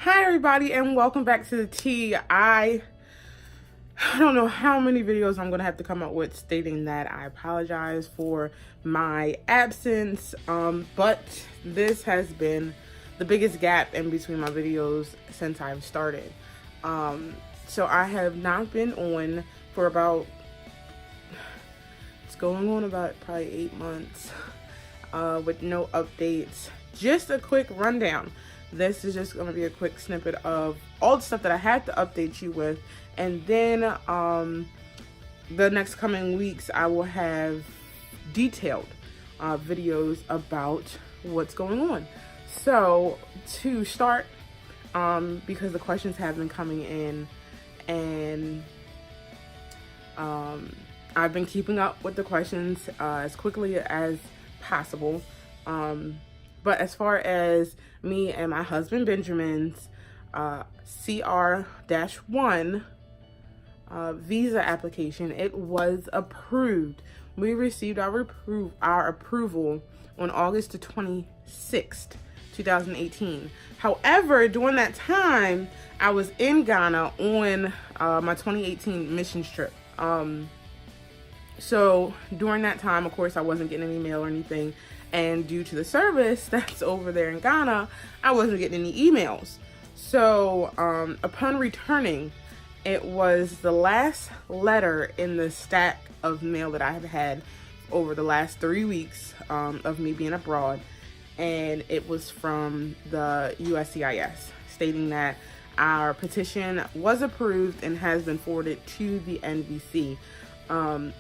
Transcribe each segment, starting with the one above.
Hi everybody and welcome back to the tea. I don't know how many videos I'm gonna have to come up with stating that I apologize for my absence, but this has been the biggest gap in between my videos since I've started. So I have not been on for it's going on about probably 8 months with no updates. Just a quick rundown. This is just going to be a quick snippet of all the stuff that I had to update you with. And then the next coming weeks, I will have detailed videos about what's going on. So to start, because the questions have been coming in and I've been keeping up with the questions as quickly as possible. But as far as me and my husband Benjamin's CR-1 visa application, it was approved. We received our approval on August the 26th, 2018. However, during that time, I was in Ghana on my 2018 missions trip. So during that time, of course, I wasn't getting any mail or anything. And due to the service that's over there in Ghana, I wasn't getting any emails. So upon returning, it was the last letter in the stack of mail that I have had over the last 3 weeks of me being abroad. And it was from the USCIS stating that our petition was approved and has been forwarded to the NVC.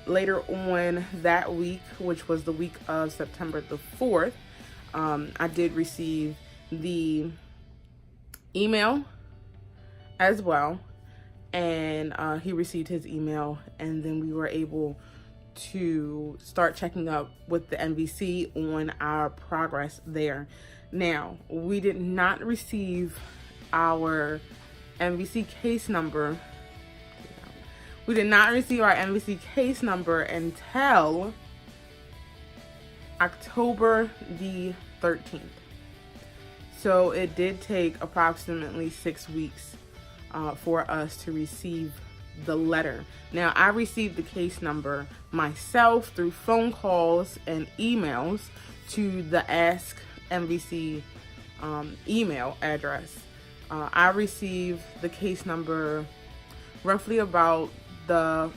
Later on that week, which was the week of September the 4th, I did receive the email as well, and he received his email, and then we were able to start checking up with the NVC on our progress there. Now, we did not receive our NVC case number. We did not receive our NVC case number until October the 13th. So it did take approximately 6 weeks for us to receive the letter. Now, I received the case number myself through phone calls and emails to the Ask NVC email address. I received the case number roughly about the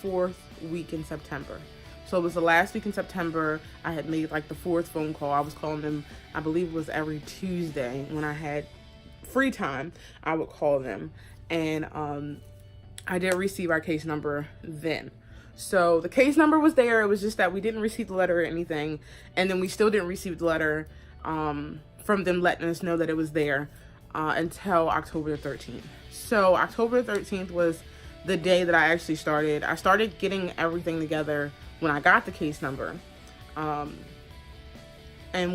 4th week in September. So it was the last week in September. I had made like the 4th phone call. I was calling them, I believe it was every Tuesday when I had free time. I would call them, and I did receive our case number then. So the case number was there. It was just that we didn't receive the letter or anything, and then we still didn't receive the letter from them letting us know that it was there until October the 13th. So October the 13th was the day that I actually started. I started getting everything together when I got the case number. And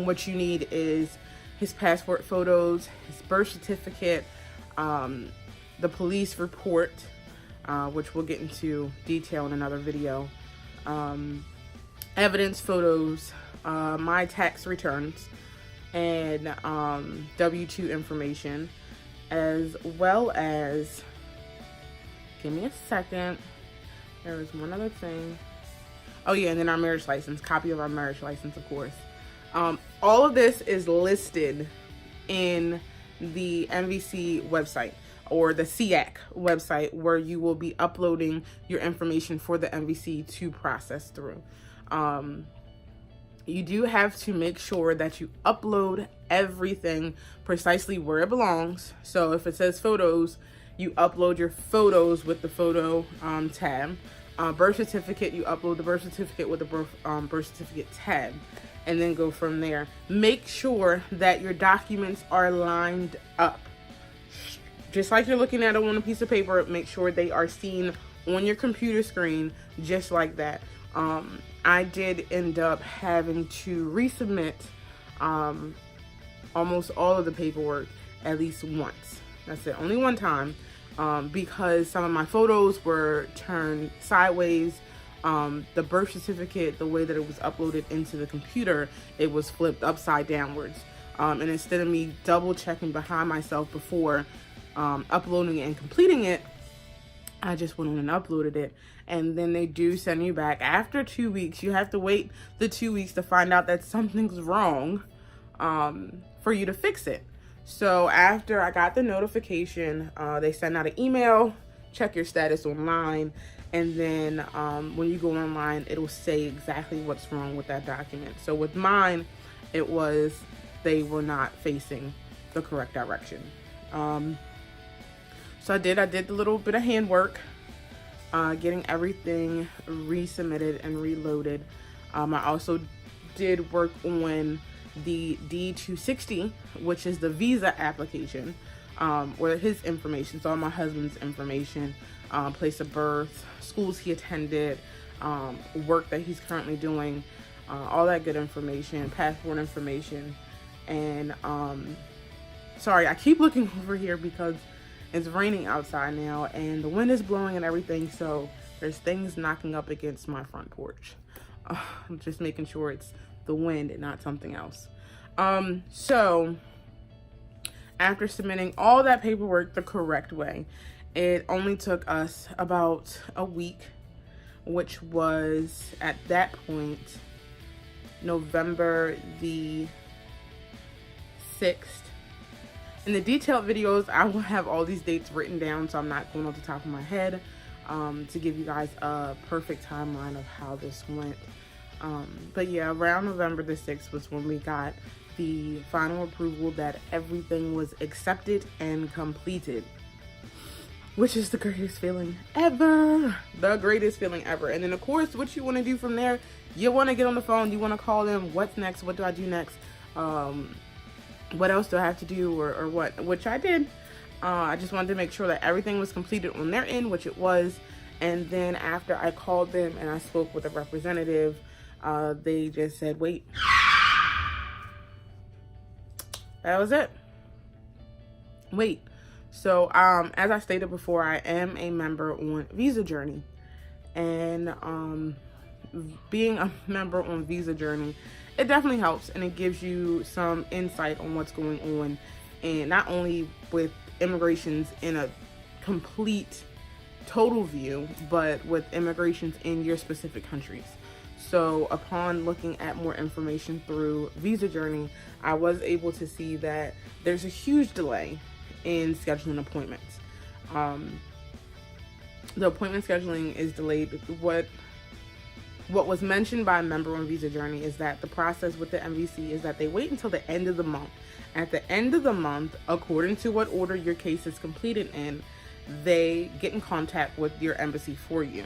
what you need is his passport photos, his birth certificate, the police report, which we'll get into detail in another video, evidence photos, my tax returns, and W-2 information, as well as, give me a second, there was one other thing. Oh yeah, and then our marriage license, copy of our marriage license, of course. All of this is listed in the NVC website, or the SEAC website, where you will be uploading your information for the NVC to process through. You do have to make sure that you upload everything precisely where it belongs. So if it says photos, you upload your photos with the photo tab. Birth certificate, you upload the birth certificate with the birth certificate tab, and then go from there. Make sure that your documents are lined up. Just like you're looking at it on a piece of paper, make sure they are seen on your computer screen, just like that. I did end up having to resubmit almost all of the paperwork at least once. That's it, only one time, because some of my photos were turned sideways. The birth certificate, the way that it was uploaded into the computer, it was flipped upside downwards. And instead of me double checking behind myself before uploading it and completing it, I just went on and uploaded it. And then they do send you back after 2 weeks. You have to wait the 2 weeks to find out that something's wrong for you to fix it. So after I got the notification, they send out an email, check your status online, and then when you go online, it'll say exactly what's wrong with that document. So with mine, it was they were not facing the correct direction. So I did the little bit of handwork, getting everything resubmitted and reloaded. I also did work on the D-260, which is the visa application, or his information, so all my husband's information, place of birth, schools he attended, work that he's currently doing, all that good information, passport information. And sorry, I keep looking over here because it's raining outside now and the wind is blowing and everything, so there's things knocking up against my front porch. I'm just making sure it's the wind and not something else. So after submitting all that paperwork the correct way, it only took us about a week, which was at that point November the 6th. In the detailed videos, I will have all these dates written down, so I'm not going off the top of my head to give you guys a perfect timeline of how this went. But yeah, around November the 6th was when we got the final approval that everything was accepted and completed, which is the greatest feeling ever. The greatest feeling ever. And then of course, what you want to do from there, you want to get on the phone, you want to call them, what's next, what do I do next, what else do I have to do, or what, which I did. I just wanted to make sure that everything was completed on their end, which it was. And then after I called them and I spoke with a representative, they just said, wait. That was it. Wait. So, as I stated before, I am a member on Visa Journey. And being a member on Visa Journey, it definitely helps, and it gives you some insight on what's going on, and not only with immigrations in a complete total view, but with immigrations in your specific countries. So upon looking at more information through Visa Journey, I was able to see that there's a huge delay in scheduling appointments. The appointment scheduling is delayed. What was mentioned by a member on Visa Journey is that the process with the MVC is that they wait until the end of the month. At the end of the month, according to what order your case is completed in, they get in contact with your embassy for you.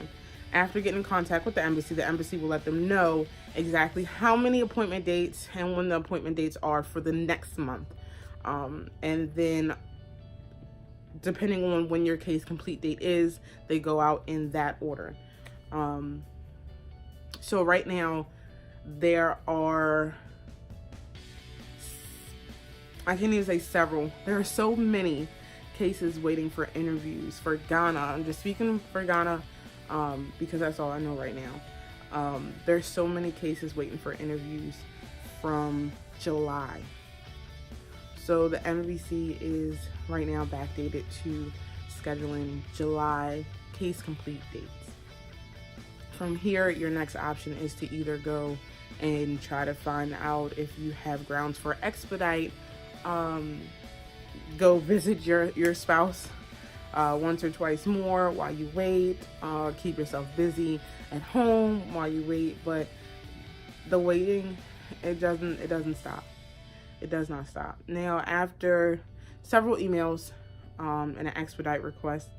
After getting in contact with the embassy will let them know exactly how many appointment dates and when the appointment dates are for the next month. And then depending on when your case complete date is, they go out in that order. So right now, there are, I can't even say several, there are so many cases waiting for interviews for Ghana. I'm just speaking for Ghana because that's all I know right now. There's so many cases waiting for interviews from July. So the MVC is right now backdated to scheduling July case complete dates. From here, your next option is to either go and try to find out if you have grounds for expedite, go visit your spouse once or twice more while you wait, keep yourself busy at home while you wait. But the waiting, it doesn't stop. It does not stop. Now, after several emails and an expedite request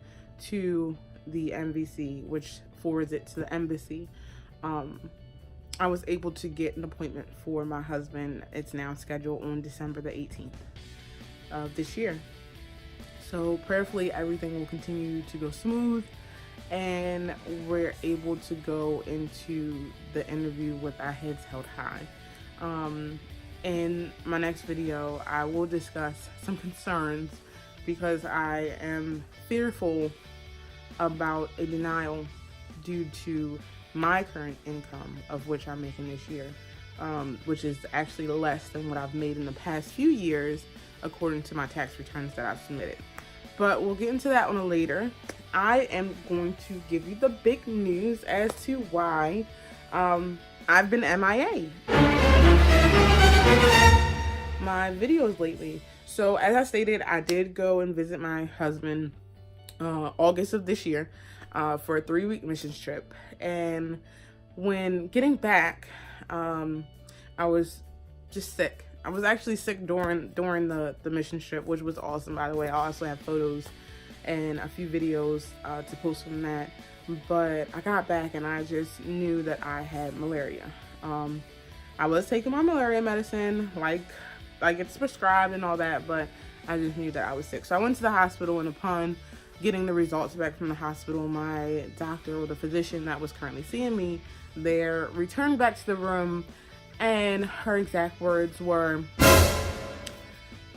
to the MVC, which forwards it to the embassy, I was able to get an appointment for my husband. It's now scheduled on December the 18th of this year. So prayerfully, everything will continue to go smooth and we're able to go into the interview with our heads held high. In my next video, I will discuss some concerns because I am fearful about a denial due to my current income, of which I'm making this year. which is actually less than what I've made in the past few years, according to my tax returns that I've submitted. But we'll get into that one later. I am going to give you the big news as to why I've been MIA my videos lately. So as I stated, I did go and visit my husband August of this year for a 3-week missions trip. And when getting back, I was just sick. I was actually sick during the mission trip, which was awesome, by the way. I also have photos and a few videos to post from that. But I got back and I just knew that I had malaria. I was taking my malaria medicine, like it's prescribed and all that, but I just knew that I was sick. So I went to the hospital, and upon getting the results back from the hospital, my doctor, or the physician that was currently seeing me there, returned back to the room, and her exact words were,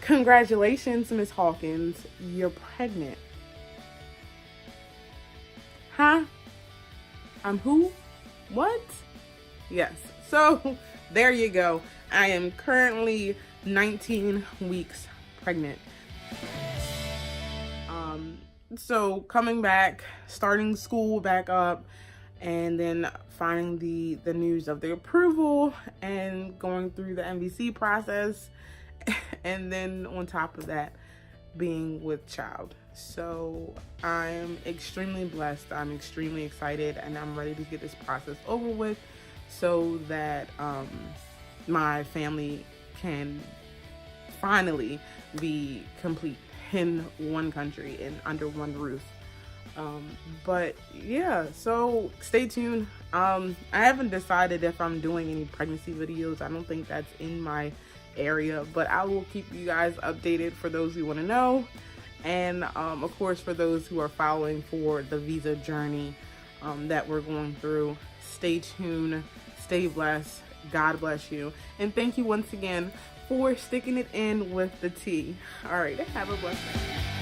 "Congratulations, Miss Hawkins, you're pregnant." Huh? I'm who? What? Yes. So there you go. I am currently 19 weeks pregnant. So coming back, starting school back up, and then finding the news of the approval and going through the MVC process, and then on top of that, being with child. So I'm extremely blessed. I'm extremely excited, and I'm ready to get this process over with so that my family can finally be complete in one country and under one roof. But yeah, so stay tuned. I haven't decided if I'm doing any pregnancy videos. I don't think that's in my area, but I will keep you guys updated for those who want to know. And of course, for those who are following for the visa journey that we're going through, stay tuned, stay blessed, God bless you, and thank you once again for sticking it in with the tea. All right, have a blessed day.